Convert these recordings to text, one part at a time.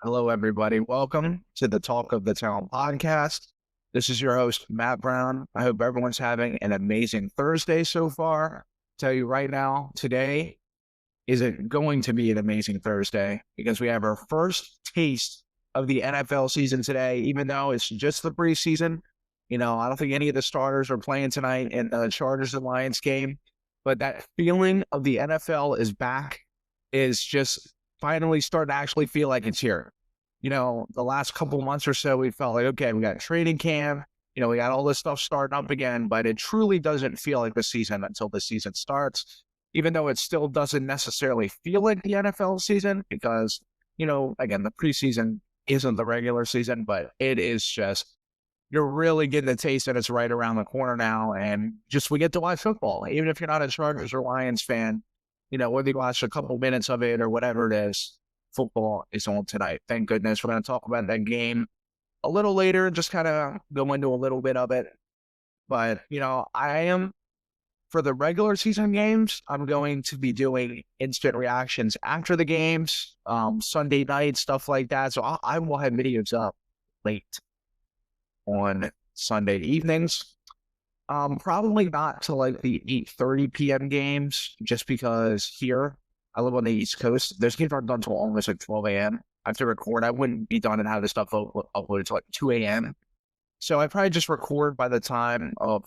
Hello, everybody. Welcome to the Talk of the Town podcast. This is your host, Matt Brown. I hope everyone's having an amazing Thursday so far. Tell you right now, today isn't going to be an amazing Thursday because we have our first taste of the NFL season today, even though it's just the preseason. I don't think any of the starters are playing tonight in the Chargers and Lions game, but that feeling of the NFL is back is just finally starting to actually feel like it's here. The last couple months or so, we felt like, okay, we got training camp, we got all this stuff starting up again, but it truly doesn't feel like the season until the season starts, even though it still doesn't necessarily feel like the NFL season because, again, the preseason isn't the regular season, but it is just, you're really getting a taste that it's right around the corner now. And just we get to watch football, even if you're not a Chargers or Lions fan, whether you watch a couple minutes of it or whatever it is, football is on tonight. Thank goodness. We're going to talk about that game a little later, just kind of go into a little bit of it. But, I am, for the regular season games, I'm going to be doing instant reactions after the games, Sunday night, stuff like that. So I will have videos up late on Sunday evenings. Probably not to like the 8:30 p.m. games, just because here, I live on the East Coast. Those games aren't done until almost like 12 a.m. I have to record. I wouldn't be done and have this stuff uploaded to like 2 a.m. So I probably just record by the time of,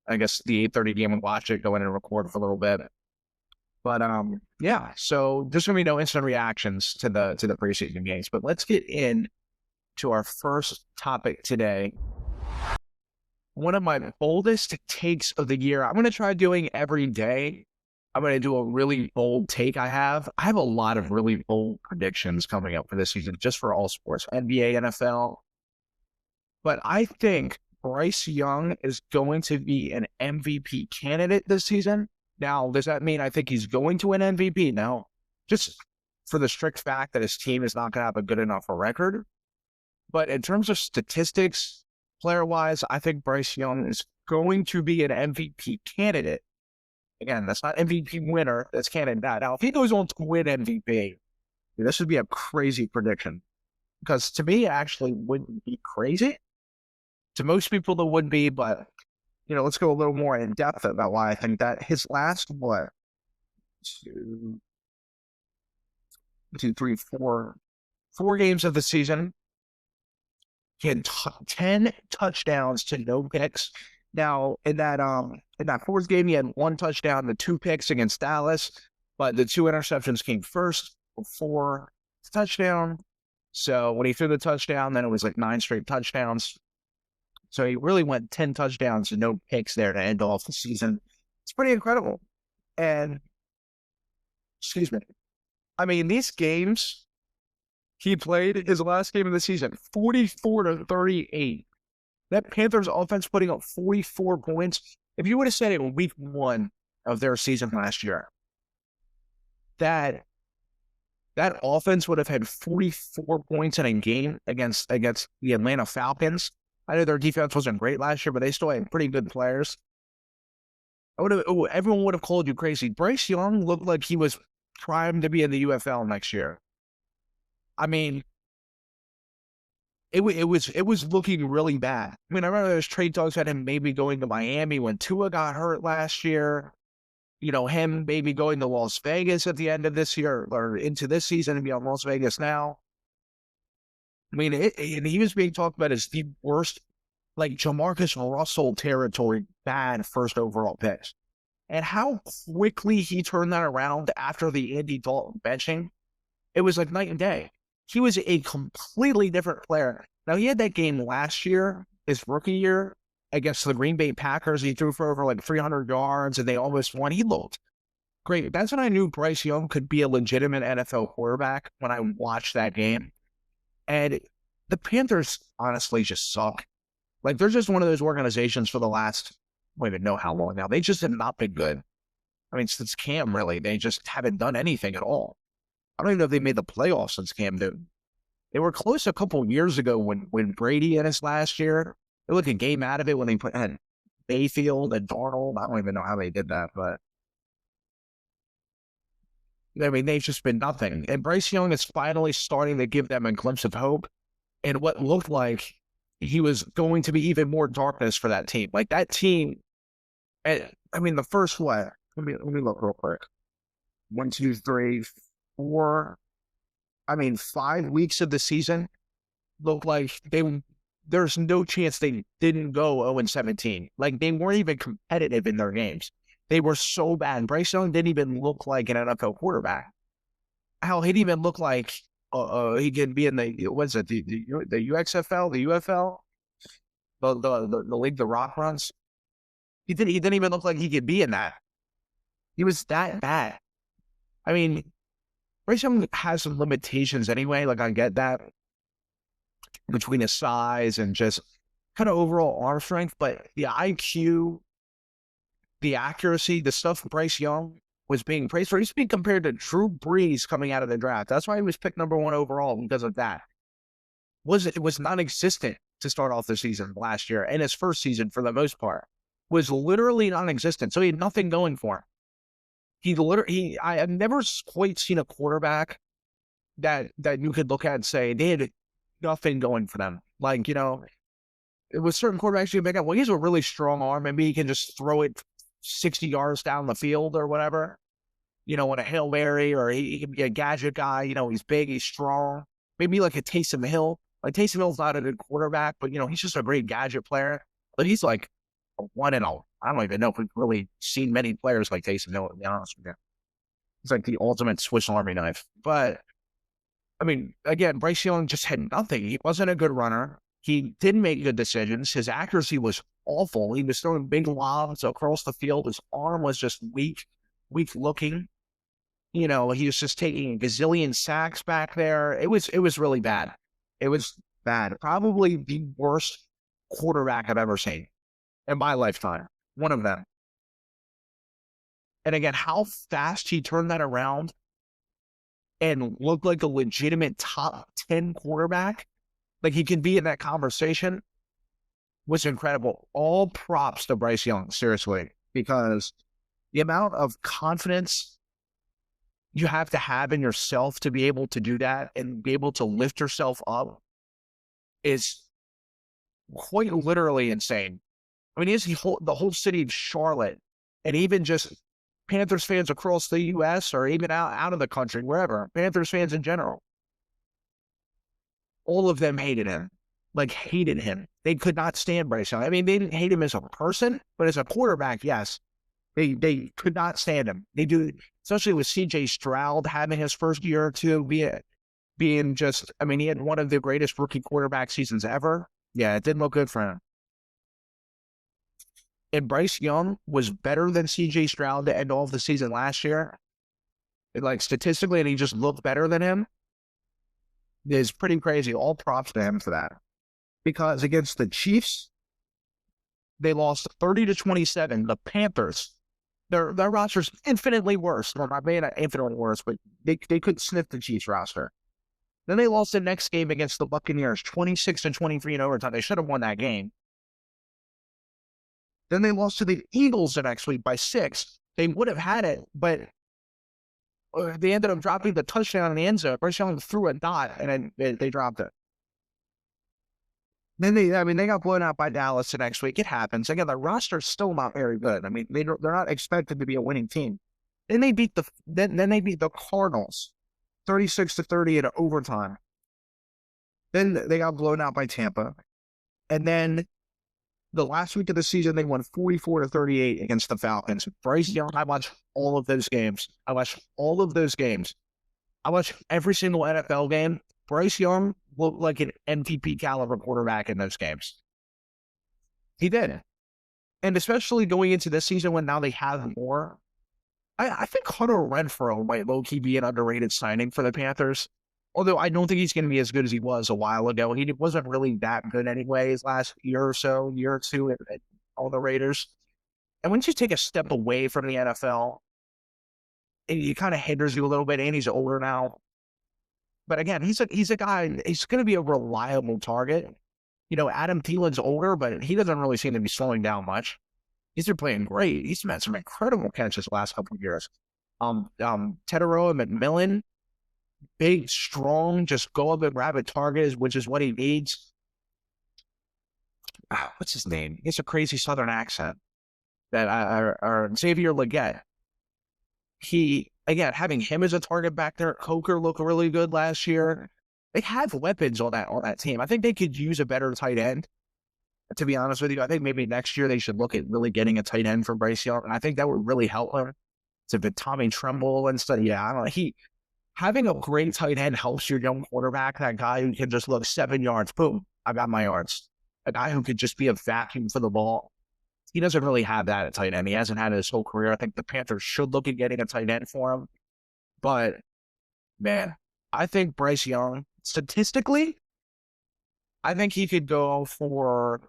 I guess, the 8:30 game and watch it, go in and record for a little bit. But yeah, so there's gonna be no instant reactions to the preseason games. But let's get in to our first topic today. One of my boldest takes of the year. I'm going to try doing every day. I'm going to do a really bold take I have a lot of really bold predictions coming up for this season, just for all sports, NBA, NFL. But I think Bryce Young is going to be an MVP candidate this season. Now, does that mean I think he's going to win MVP? No. Just for the strict fact that his team is not going to have a good enough record. But in terms of statistics, player-wise, I think Bryce Young is going to be an MVP candidate. Again, that's not MVP winner. That's candidate. Now, if he goes on to win MVP, this would be a crazy prediction. Because to me, it actually wouldn't be crazy. To most people, it would be, but, let's go a little more in depth about why I think that his last, four games of the season, he had 10 touchdowns to no picks. Now, in that fourth game, he had one touchdown, the 2 picks against Dallas, but the 2 interceptions came first before the touchdown. So when he threw the touchdown, then it was like 9 straight touchdowns. So he really went 10 touchdowns and no picks there to end off the season. It's pretty incredible. And, excuse me, I mean, these games he played his last game of the season, 44-38. That Panthers offense putting up 44 points. If you would have said it in week 1 of their season last year, that offense would have had 44 points in a game against the Atlanta Falcons. I know their defense wasn't great last year, but they still had pretty good players. Everyone would have called you crazy. Bryce Young looked like he was primed to be in the UFL next year. I mean, it was looking really bad. I mean, I remember those trade talks had him maybe going to Miami when Tua got hurt last year. Him maybe going to Las Vegas at the end of this year or into this season and be on Las Vegas now. I mean, and he was being talked about as the worst, like Jamarcus Russell territory, bad first overall picks. And how quickly he turned that around after the Andy Dalton benching, it was like night and day. He was a completely different player. Now, he had that game last year, his rookie year, against the Green Bay Packers. He threw for over like 300 yards, and they almost won. He looked great. That's when I knew Bryce Young could be a legitimate NFL quarterback, when I watched that game. And the Panthers honestly just suck. Like, they're just one of those organizations for the last, I don't even know how long now. They just have not been good. I mean, since Cam, really. They just haven't done anything at all. I don't even know if they made the playoffs since Cam Newton. They were close a couple years ago when Brady in his last year. They looked a game out of it when they put in Mayfield and Darnold. I don't even know how they did that, but I mean, they've just been nothing. And Bryce Young is finally starting to give them a glimpse of hope and what looked like he was going to be even more darkness for that team. Like that team, I mean, the first what? Let me look real quick. 1, 2, 3, 4. I mean, 5 weeks of the season looked like there's no chance they didn't go 0-17. Like they weren't even competitive in their games. They were so bad. Bryce Young didn't even look like an NFL quarterback. Hell, he didn't even look like he can be in the what's it the UXFL, the UFL, the league the Rock runs. He didn't even look like he could be in that. He was that bad. I mean, Bryce Young has some limitations anyway. Like I get that between his size and just kind of overall arm strength, but the IQ, the accuracy, the stuff Bryce Young was being praised for, he's being compared to Drew Brees coming out of the draft. That's why he was picked number 1 overall because of that. It was non-existent to start off the season last year, and his first season for the most part was literally non-existent. So he had nothing going for him. I have never quite seen a quarterback that you could look at and say they had nothing going for them. Like, with certain quarterbacks you can make out, well, he has a really strong arm. Maybe he can just throw it 60 yards down the field or whatever, on a Hail Mary, or he can be a gadget guy. He's big, he's strong. Maybe like a Taysom Hill. Like Taysom Hill's not a good quarterback, but, he's just a great gadget player. But he's like a 1-0. I don't even know if we've really seen many players like Taysom Hill, to be honest with you. He's like the ultimate Swiss Army knife. But, I mean, again, Bryce Young just had nothing. He wasn't a good runner. He didn't make good decisions. His accuracy was awful. He was throwing big lobs across the field. His arm was just weak looking. He was just taking a gazillion sacks back there. It was really bad. It was bad. Probably the worst quarterback I've ever seen in my lifetime. One of them. And again, how fast he turned that around and looked like a legitimate top 10 quarterback, like he can be in that conversation, was incredible. All props to Bryce Young, seriously, because the amount of confidence you have to have in yourself to be able to do that and be able to lift yourself up is quite literally insane. I mean, he's the whole city of Charlotte, and even just Panthers fans across the U.S. or even out of the country, wherever, Panthers fans in general, all of them hated him. Like, hated him. They could not stand Bryce Young. I mean, they didn't hate him as a person, but as a quarterback, yes. They could not stand him. They do, especially with C.J. Stroud having his first year or two, being just, I mean, he had one of the greatest rookie quarterback seasons ever. Yeah, it didn't look good for him. And Bryce Young was better than C.J. Stroud to end off the season last year. Like, statistically, and he just looked better than him. It's pretty crazy. All props to him for that. Because against the Chiefs, they lost 30-27. The Panthers, their roster's infinitely worse. Well, not being infinitely worse, but they could sniff the Chiefs roster. Then they lost the next game against the Buccaneers, 26-23 in overtime. They should have won that game. Then they lost to the Eagles the next week by 6. They would have had it, but they ended up dropping the touchdown in the end zone. Bryce Young threw a dot, and then they dropped it. Then they got blown out by Dallas the next week. It happens. Again, the roster's still not very good. I mean, they're not expected to be a winning team. Then they beat the Cardinals, 36-30 in overtime. Then they got blown out by Tampa, and then the last week of the season they won 44-38 against the Falcons. Bryce Young, I watched all of those games. I watched every single NFL game. Bryce Young looked like an MVP caliber quarterback in those games. He did. And especially going into this season when now they have more. I think Hunter Renfrow might low-key be an underrated signing for the Panthers. Although I don't think he's going to be as good as he was a while ago. He wasn't really that good anyway his last year or two at all the Raiders. And once you take a step away from the NFL, it kind of hinders you a little bit, and he's older now. But again, he's a guy, he's going to be a reliable target. Adam Thielen's older, but he doesn't really seem to be slowing down much. He's been playing great. He's had some incredible catches the last couple of years. Teteroa McMillan, big, strong, just go up and grab a target, which is what he needs. What's his name? He has a crazy Southern accent. Or Xavier Legette. He, again, having him as a target back there, Coker looked really good last year. They have weapons on that team. I think they could use a better tight end. To be honest with you, I think maybe next year they should look at really getting a tight end for Bryce Young. And I think that would really help him. It's a bit Tommy Tremble and stuff. Yeah, I don't know. Having a great tight end helps your young quarterback, that guy who can just look 7 yards, boom, I got my yards. A guy who could just be a vacuum for the ball. He doesn't really have that at tight end. He hasn't had it his whole career. I think the Panthers should look at getting a tight end for him. But, man, I think Bryce Young, statistically, I think he could go for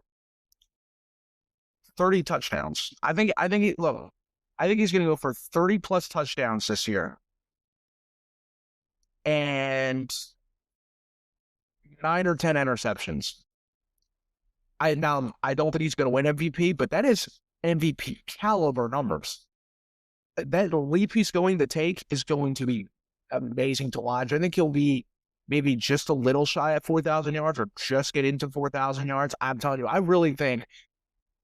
30 touchdowns. I think he's going to go for 30 plus touchdowns this year. And 9 or 10 interceptions. I don't think he's going to win MVP, but that is MVP caliber numbers. That leap he's going to take is going to be amazing to watch. I think he'll be maybe just a little shy of 4,000 yards or just get into 4,000 yards. I'm telling you, I really think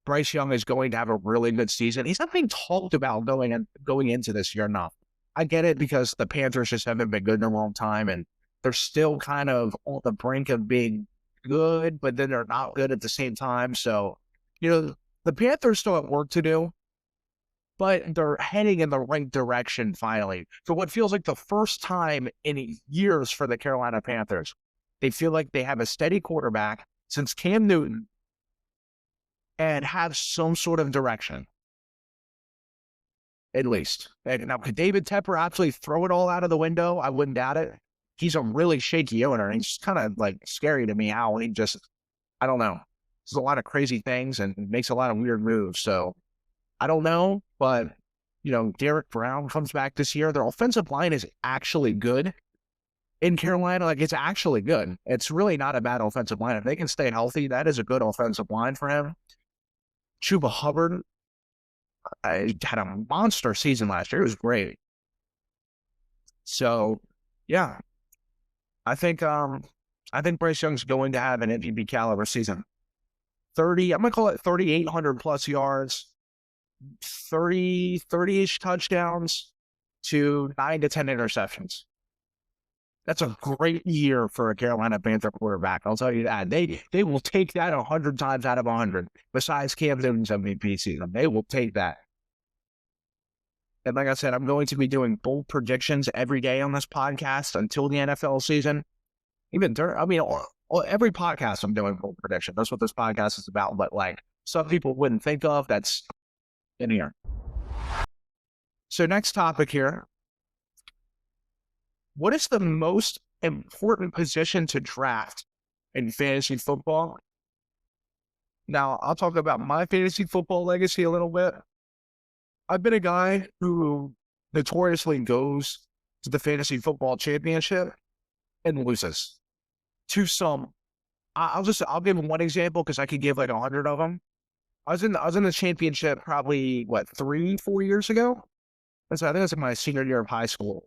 Bryce Young is going to have a really good season. He's not being talked about going into this year enough. I get it because the Panthers just haven't been good in a long time, and they're still kind of on the brink of being good, but then they're not good at the same time. So, the Panthers still have work to do, but they're heading in the right direction finally. For what feels like the first time in years for the Carolina Panthers, they feel like they have a steady quarterback since Cam Newton and have some sort of direction. At least. And now, could David Tepper actually throw it all out of the window? I wouldn't doubt it. He's a really shaky owner, and he's kind of scary to me how he just, I don't know. There's a lot of crazy things and makes a lot of weird moves. So I don't know, but, Derek Brown comes back this year. Their offensive line is actually good in Carolina. It's actually good. It's really not a bad offensive line. If they can stay healthy, that is a good offensive line for him. Chuba Hubbard had a monster season last year. It was great. So, yeah. I think Bryce Young's going to have an MVP caliber season. I'm going to call it 3,800 plus yards, 30-ish touchdowns to 9 to 10 interceptions. That's a great year for a Carolina Panther quarterback. I'll tell you that. They will take that 100 times out of 100. Besides Cam Newton's MVP season, they will take that. And like I said, I'm going to be doing bold predictions every day on this podcast until the NFL season. Even every podcast I'm doing bold prediction. That's what this podcast is about. But some people wouldn't think of, that's in here. So next topic here. What is the most important position to draft in fantasy football? Now, I'll talk about my fantasy football legacy a little bit. I've been a guy who notoriously goes to the fantasy football championship and loses to some. I'll give one example because I could give 100 of them. I was in the championship probably 3-4 years ago. I think it was in my senior year of high school.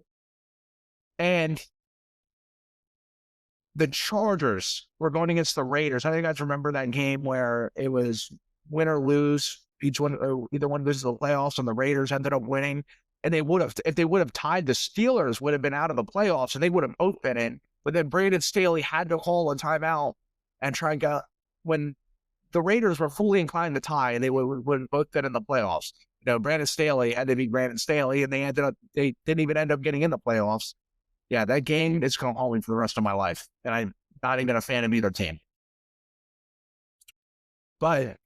And the Chargers were going against the Raiders. I think you guys remember that game where it was win or lose. Either one goes to the playoffs, and the Raiders ended up winning. And if they would have tied, the Steelers would have been out of the playoffs, and they would have both been in. But then Brandon Staley had to call a timeout and try and get, when the Raiders were fully inclined to tie, and they would have both been in the playoffs. Brandon Staley had to be Brandon Staley, and they didn't even end up getting in the playoffs. Yeah, that game is going to haunt me for the rest of my life, and I'm not even a fan of either team. But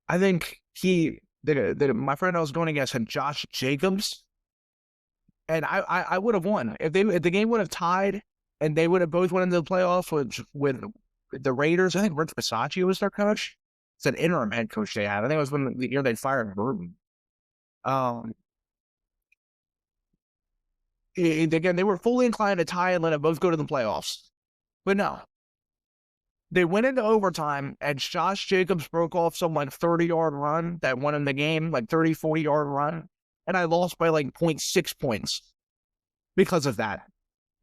I think my friend I was going against had Josh Jacobs, and I would have won if the game would have tied and they would have both went into the playoffs with the Raiders. I think Rich Bisaccia was their coach. It's an interim head coach they had. I think it was when the year they fired Gruden. Again, they were fully inclined to tie and let them both go to the playoffs, but no. They went into overtime, and Josh Jacobs broke off some 30-yard run that won him the game, 30, 40-yard run. and I lost by like 0.6 points because of that.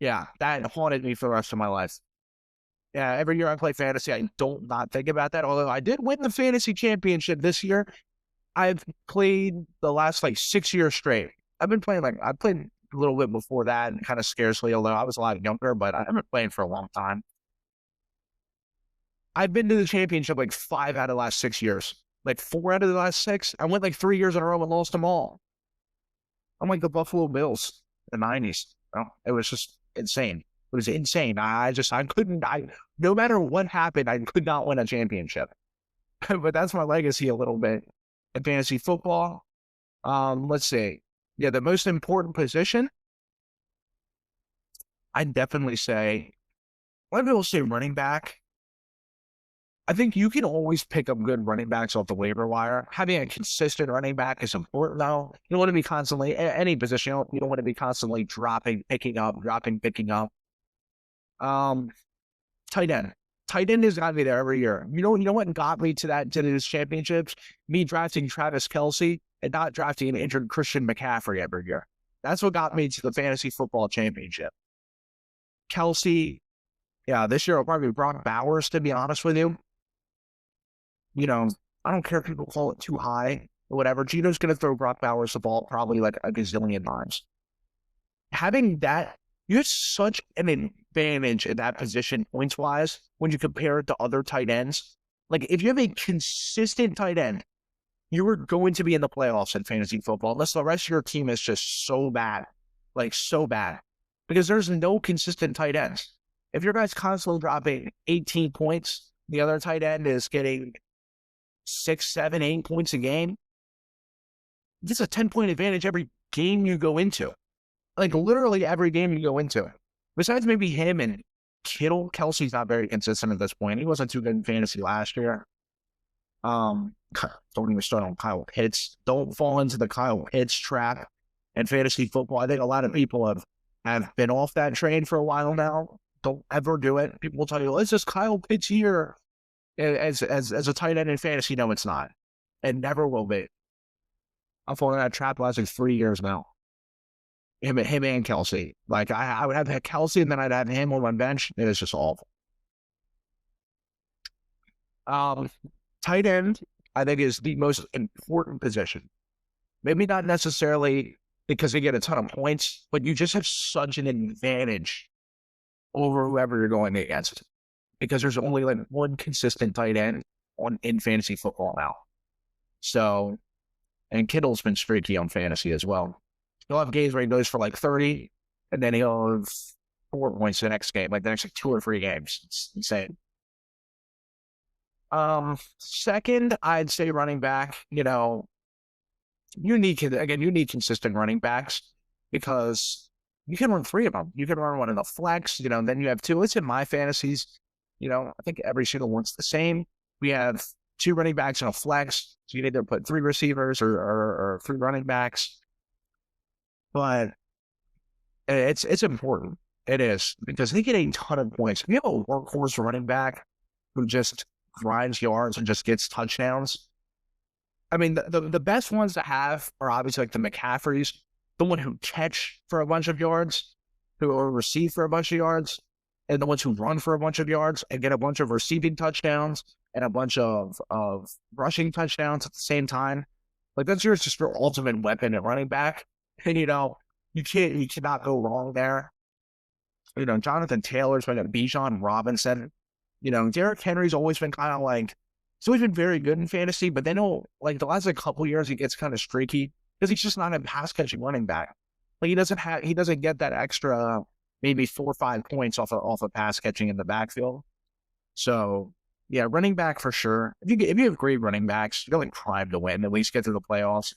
Yeah, that haunted me for the rest of my life. Yeah, every year I play fantasy, I don't not think about that. Although I did win the fantasy championship this year, I've played the last like 6 years straight. I played a little bit before that and kind of scarcely, although I was a lot younger, but I've been playing for a long time. I've been to the championship like 5 out of the last 6 years. Like 4 out of the last 6. I went like 3 years in a row and lost them all. I'm like the Buffalo Bills in the 90s. It was just insane. It was insane. No matter what happened, I could not win a championship. But that's my legacy a little bit in fantasy football. Let's see. Yeah, the most important position, I'd definitely say, a lot of people say running back. I think you can always pick up good running backs off the waiver wire. Having a consistent running back is important, though. You don't want to be constantly, any position, you don't want to be constantly dropping, picking up. Tight end. Tight end has got to be there every year. You know what got me to those championships? Me drafting Travis Kelce and not drafting an injured Christian McCaffrey every year. That's what got me to the fantasy football championship. Kelce, yeah, this year will probably be Brock Bowers, to be honest with you. You know, I don't care if people call it too high or whatever. Gino's going to throw Brock Bowers the ball probably like a gazillion times. Having that, you have such an advantage in that position points-wise when you compare it to other tight ends. Like, if you have a consistent tight end, you are going to be in the playoffs in fantasy football unless the rest of your team is just so bad. Like, so bad. Because there's no consistent tight ends. If your guy's constantly dropping 18 points, the other tight end is getting 6, 7, 8 points a game. It's a 10-point advantage every game you go into. Like, literally every game you go into. Besides maybe him and Kittle, Kelce's not very consistent at this point. He wasn't too good in fantasy last year. Don't even start on Kyle Pitts. Don't fall into the Kyle Pitts trap in fantasy football. I think a lot of people have been off that train for a while now. Don't ever do it. People will tell you, it's just Kyle Pitts here as a tight end in fantasy. No, it's not. It never will be. I'm falling in that trap last like 3 years now. Him and Kelce. Like, I would have Kelce and then I'd have him on my bench. It was just awful. Tight end, I think, is the most important position. Maybe not necessarily because they get a ton of points, but you just have such an advantage over whoever you're going against. Because there's only like one consistent tight end in fantasy football now. So, and Kittle's been streaky on fantasy as well. He'll have games where he goes for like 30, and then he'll have 4 points the next game, like the next like 2 or 3 games. It's insane. Second, I'd say running back. You need consistent running backs because you can run 3 of them. You can run one in the flex, then you have 2. It's in my fantasies. I think every single one's the same. We have 2 running backs in a flex, so you can either put 3 receivers or 3 running backs. But it's important. It is, because they get a ton of points. If you have a workhorse running back who just grinds yards and just gets touchdowns, I mean, the best ones to have are obviously like the McCaffreys, the one who catch for a bunch of yards, who receive for a bunch of yards, and the ones who run for a bunch of yards and get a bunch of receiving touchdowns and a bunch of rushing touchdowns at the same time. Like, that's just your ultimate weapon at running back. And, you cannot go wrong there. Jonathan Taylor's been a Bijan Robinson. Derrick Henry's always been kind of like, he's always been very good in fantasy, but then like the last couple years, he gets kind of streaky because he's just not a pass catching running back. Like, he doesn't get that extra maybe 4 or 5 points off of pass catching in the backfield. So yeah, running back for sure. If you have great running backs, you're like primed to win, at least get to the playoffs.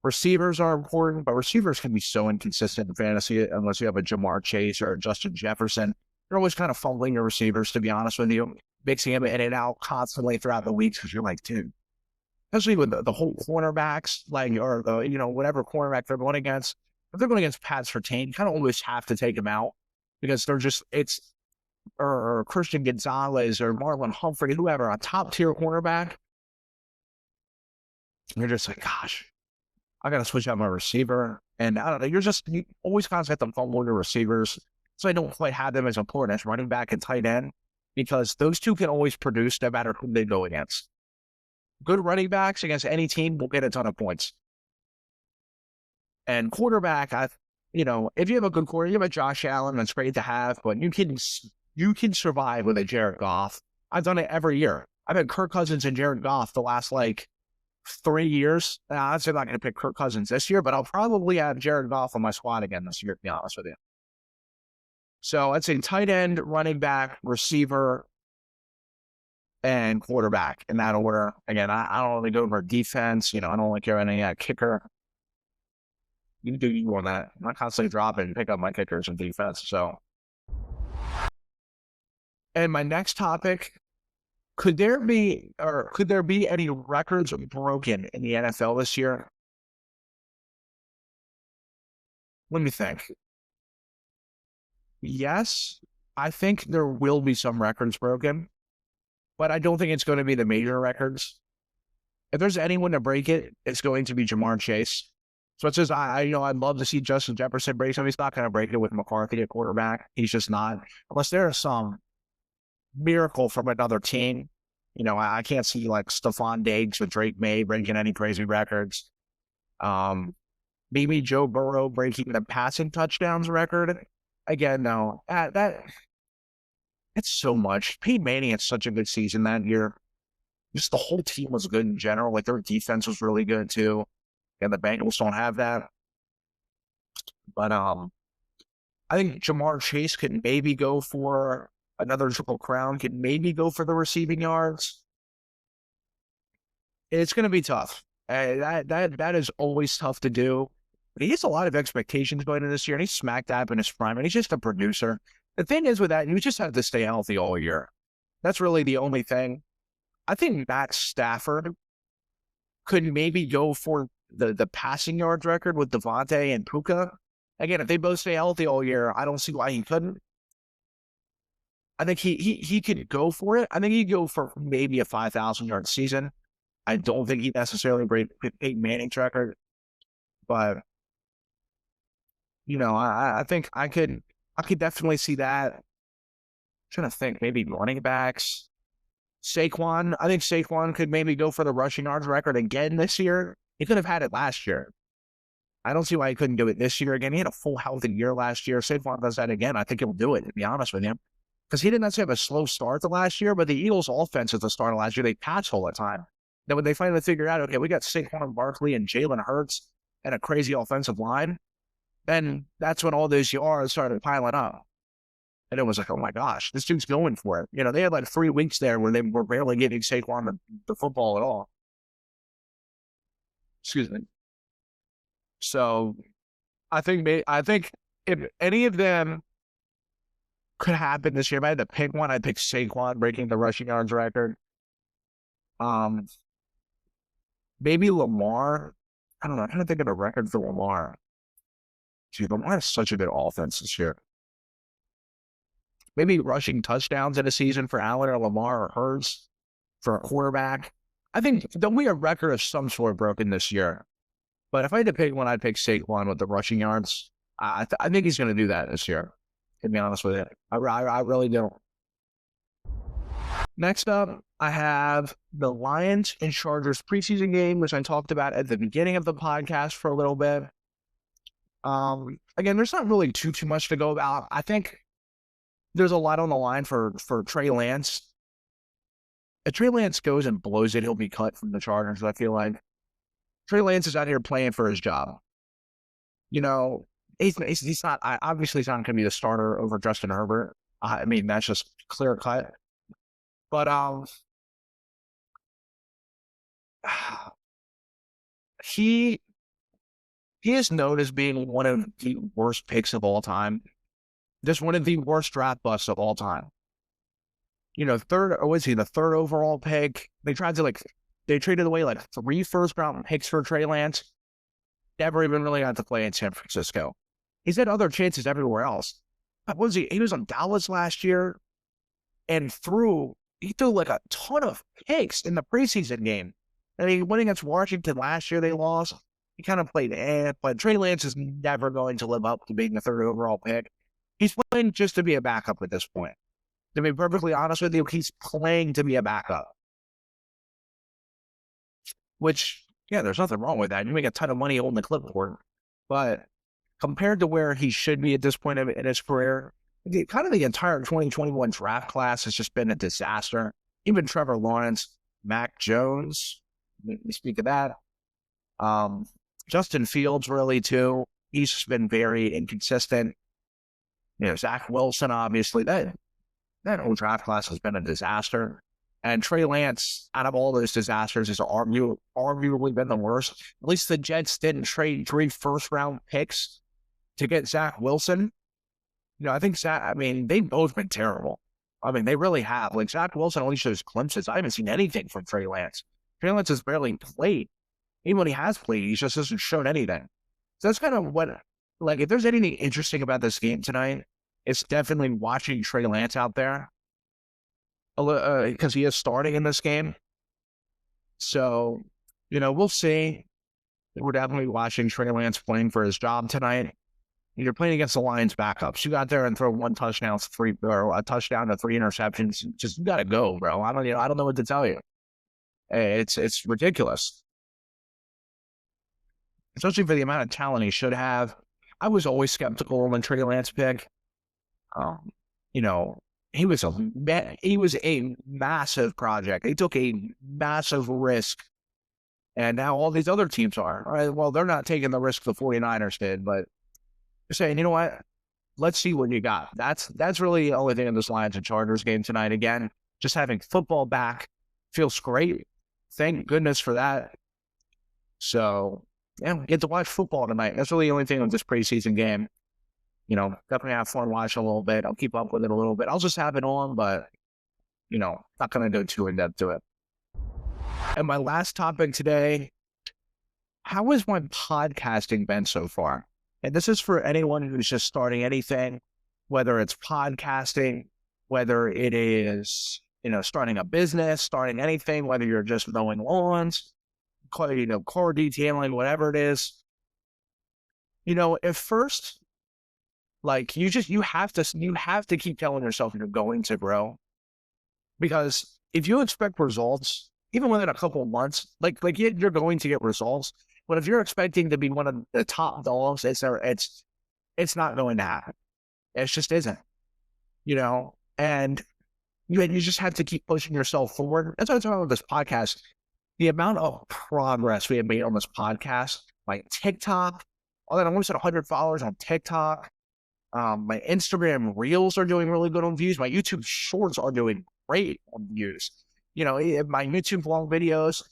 Receivers are important, but receivers can be so inconsistent in fantasy unless you have a Jamar Chase or a Justin Jefferson. You're always kind of fumbling your receivers, to be honest with you, mixing them in and out constantly throughout the weeks because you're like, dude, especially with the whole cornerbacks, like, or whatever cornerback they're going against. If they're going against Pat Surtain, you kind of always have to take them out because they're just, or Christian Gonzalez or Marlon Humphrey, whoever, a top tier cornerback. You're just like, gosh. I got to switch out my receiver. And I don't know, you always constantly have to fumble your receivers. So I don't quite have them as important as running back and tight end because those two can always produce no matter who they go against. Good running backs against any team will get a ton of points. And quarterback, if you have a good quarterback, you have a Josh Allen, that's great to have, but you can survive with a Jared Goff. I've done it every year. I've had Kirk Cousins and Jared Goff the last 3 years. I'm not going to pick Kirk Cousins this year, but I'll probably have Jared Goff on my squad again this year, to be honest with you. So I'd say tight end, running back, receiver, and quarterback in that order. Again, I don't really go for defense. I don't like any kicker. You can do you on that. I'm not constantly dropping and pick up my kickers and defense. So, and my next topic, could there be any records broken in the NFL this year? Let me think. Yes, I think there will be some records broken, but I don't think it's going to be the major records. If there's anyone to break it, it's going to be Jamar Chase. So it says, I'd love to see Justin Jefferson break something. He's not going to break it with McCarthy at quarterback. He's just not. Unless there's some miracle from another team. I can't see Stephon Diggs or Drake May breaking any crazy records. Maybe Joe Burrow breaking the passing touchdowns record. Again, no. It's so much. Peyton Manning had such a good season that year. Just the whole team was good in general. Their defense was really good too. And the Bengals don't have that. But I think Jamar Chase could maybe go for another Triple Crown, could maybe go for the receiving yards. It's going to be tough. That is always tough to do. But he has a lot of expectations going into this year, and he's smack dab in his prime, and he's just a producer. The thing is with that, you just have to stay healthy all year. That's really the only thing. I think Matt Stafford could maybe go for the passing yards record with Devontae and Puka. Again, if they both stay healthy all year, I don't see why he couldn't. I think he could go for it. I think he'd go for maybe a 5,000-yard season. I don't think he'd necessarily break Peyton Manning's record. But, I think I could definitely see that. I'm trying to think, maybe running backs. Saquon. I think Saquon could maybe go for the rushing yards record again this year. He could have had it last year. I don't see why he couldn't do it this year again. He had a full healthy year last year. Saquon does that again. I think he'll do it, to be honest with you. Because he didn't necessarily have a slow start to last year, but the Eagles' offense at the start of last year, they passed all the time. Then when they finally figured out, okay, we got Saquon Barkley and Jalen Hurts and a crazy offensive line, then that's when all those yards started piling up. And it was like, oh my gosh, this dude's going for it. They had 3 weeks there where they were barely giving Saquon the football at all. Excuse me. So I think if any of them could happen this year, if I had to pick one, I'd pick Saquon breaking the rushing yards record. Maybe Lamar. I don't know. I'm trying to think of a record for Lamar. Dude, Lamar has such a good offense this year. Maybe rushing touchdowns in a season for Allen or Lamar or Hurts for a quarterback. I think there'll be a record of some sort broken this year. But if I had to pick one, I'd pick Saquon with the rushing yards. I think he's going to do that this year, to be honest with you. I really don't. Next up, I have the Lions and Chargers preseason game, which I talked about at the beginning of the podcast for a little bit. Again, there's not really too much to go about. I think there's a lot on the line for Trey Lance. If Trey Lance goes and blows it, he'll be cut from the Chargers, I feel like. Trey Lance is out here playing for his job. He's not, obviously he's not going to be the starter over Justin Herbert. I mean, that's just clear cut. But he is known as being one of the worst picks of all time. Just one of the worst draft busts of all time. The third overall pick? They traded away 3 first-round picks for Trey Lance. Never even really got to play in San Francisco. He's had other chances everywhere else. What was he? He was on Dallas last year, and he threw a ton of picks in the preseason game. And he went against Washington last year. They lost. He kind of played but Trey Lance is never going to live up to being the third overall pick. He's playing just to be a backup at this point. To be perfectly honest with you, he's playing to be a backup. Which, yeah, there's nothing wrong with that. You make a ton of money holding the clipboard. But compared to where he should be at this point in his career, kind of the entire 2021 draft class has just been a disaster. Even Trevor Lawrence, Mac Jones, we speak of that. Justin Fields, really, too. He's just been very inconsistent. Zach Wilson, obviously. That whole draft class has been a disaster. And Trey Lance, out of all those disasters, has arguably been the worst. At least the Jets didn't trade 3 first-round picks to get Zach Wilson. I think they've both been terrible. They really have. Like, Zach Wilson only shows glimpses. I haven't seen anything from Trey Lance. Trey Lance has barely played. Even when he has played, he just hasn't shown anything. So that's kind of what, if there's anything interesting about this game tonight, it's definitely watching Trey Lance out there. Because he is starting in this game. So, we'll see. We're definitely watching Trey Lance playing for his job tonight. You're playing against the Lions backups. You got there and throw one touchdown, a touchdown to 3 interceptions. Just, you got to go, bro. I don't know what to tell you. It's ridiculous. Especially for the amount of talent he should have. I was always skeptical when Trey Lance pick. He was a massive project. They took a massive risk. And now all these other teams are. All right, well, they're not taking the risk the 49ers did, but they're saying, you know what? Let's see what you got. That's really the only thing in this Lions and Chargers game tonight. Again, just having football back feels great. Thank goodness for that. So, yeah, we get to watch football tonight. That's really the only thing with this preseason game. Definitely have fun watching a little bit. I'll keep up with it a little bit. I'll just have it on, but, not going to go too in-depth to it. And my last topic today, how has my podcasting been so far? And this is for anyone who's just starting anything, whether it's podcasting, whether it is, starting a business, starting anything, whether you're just mowing lawns, car detailing, whatever it is. At first, you have to keep telling yourself you're going to grow, because if you expect results, even within a couple of months, you're going to get results. But if you're expecting to be one of the top dogs, it's not going to happen. It just isn't, and you just have to keep pushing yourself forward. That's what I'm talking about with this podcast. The amount of progress we have made on this podcast, my TikTok, I almost had 100 followers on TikTok. My Instagram Reels are doing really good on views. My YouTube Shorts are doing great on views. My YouTube long videos,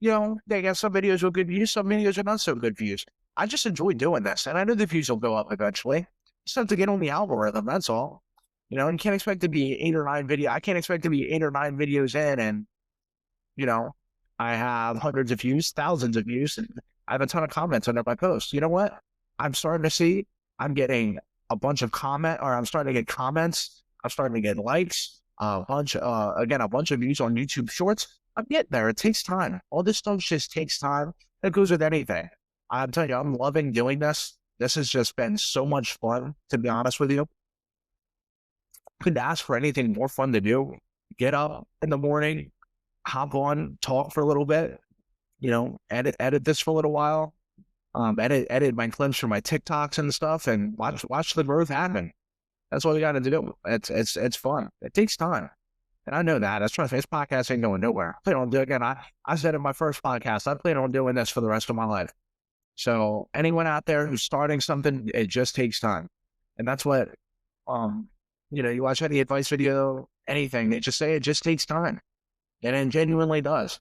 they got some videos with good views, some videos are not so good views. I just enjoy doing this, and I know the views will go up eventually. Just have to get on the algorithm, that's all. You can't expect to be 8 or 9 videos. I can't expect to be 8 or 9 videos in, and, I have hundreds of views, thousands of views, and I have a ton of comments under my posts. You know what? I'm starting to see, I'm getting a bunch of I'm starting to get comments. I'm starting to get likes, a bunch of views on YouTube Shorts. I'm getting there. It takes time. All this stuff just takes time. It goes with anything. I'm telling you, I'm loving doing this. This has just been so much fun, to be honest with you. Couldn't ask for anything more fun to do. Get up in the morning, hop on, talk for a little bit, edit this for a little while. Edit my clips for my TikToks and stuff, and watch the growth happen. That's what we got to do. It's fun. It takes time, and I know that. That's trying to say this podcast ain't going nowhere. I plan on doing it. I said in my first podcast, I plan on doing this for the rest of my life. So anyone out there who's starting something, it just takes time, and that's what you watch any advice video, anything, they just say it just takes time, and it genuinely does.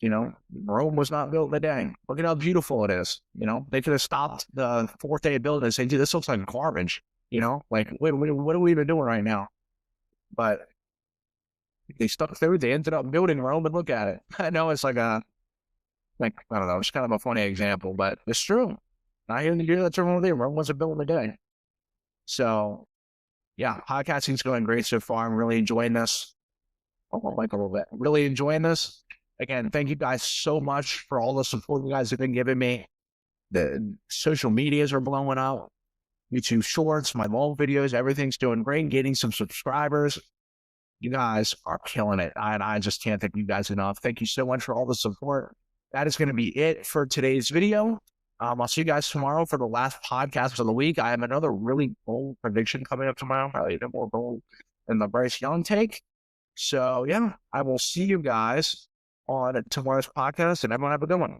Rome was not built in a day. Look at how beautiful it is. They could have stopped the 4th day of building and said, dude, this looks like garbage. What are we even doing right now? But they stuck through. They ended up building Rome, and look at it. I know it's I don't know. It's kind of a funny example, but it's true. Not even the year that's wrong with it. Rome wasn't built in a day. So, yeah, podcasting's going great so far. I'm really enjoying this. A little bit. Really enjoying this. Again, thank you guys so much for all the support you guys have been giving me. The social medias are blowing up. YouTube shorts, my long videos, everything's doing great. Getting some subscribers. You guys are killing it. And I just can't thank you guys enough. Thank you so much for all the support. That is going to be it for today's video. I'll see you guys tomorrow for the last podcast of the week. I have another really bold prediction coming up tomorrow, probably a bit more bold than the Bryce Young take. So, yeah, I will see you guys on tomorrow's podcast, and everyone have a good one.